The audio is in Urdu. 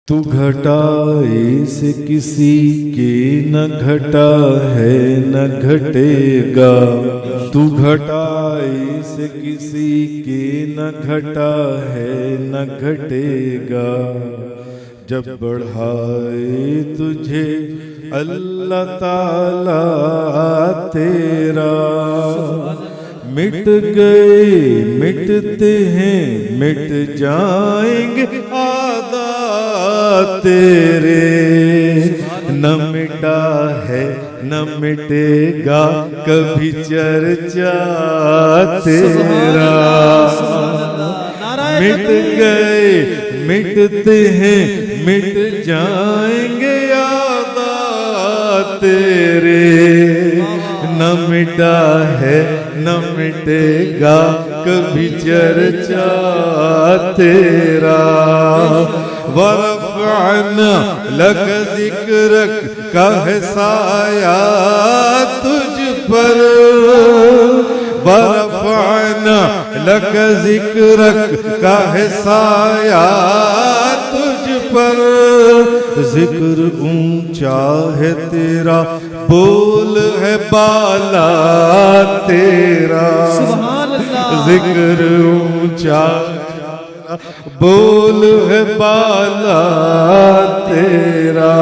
تو گھٹائی سے کسی کے نہ گھٹا ہے نہ گھٹے گا، تو گھٹائی سے کسی کے نہ گھٹا ہے نہ گھٹے گا، جب بڑھائے تجھے اللہ تعالیٰ تیرا، مٹ گئے مٹتے ہیں مٹ جائیں گے آدھا تیرے، نہ مٹا ہے نہ مٹے گا کبھی چرچا تیرا، مٹ گئے مٹتے ہیں مٹ جائیں گے آدھا تیرے، نہ مٹا ہے نہ مٹے گا کبھی چرچا تیرا، ورفعنا لک ذکرک کا ہے سایہ تجھ پر، ورفعنا لک ذکرک کا ہے سایہ تجھ پر، ذکر اونچا ہے تیرا بول ہے بالا تیرا، ذکر اونچا بول ہے بالا تیرا۔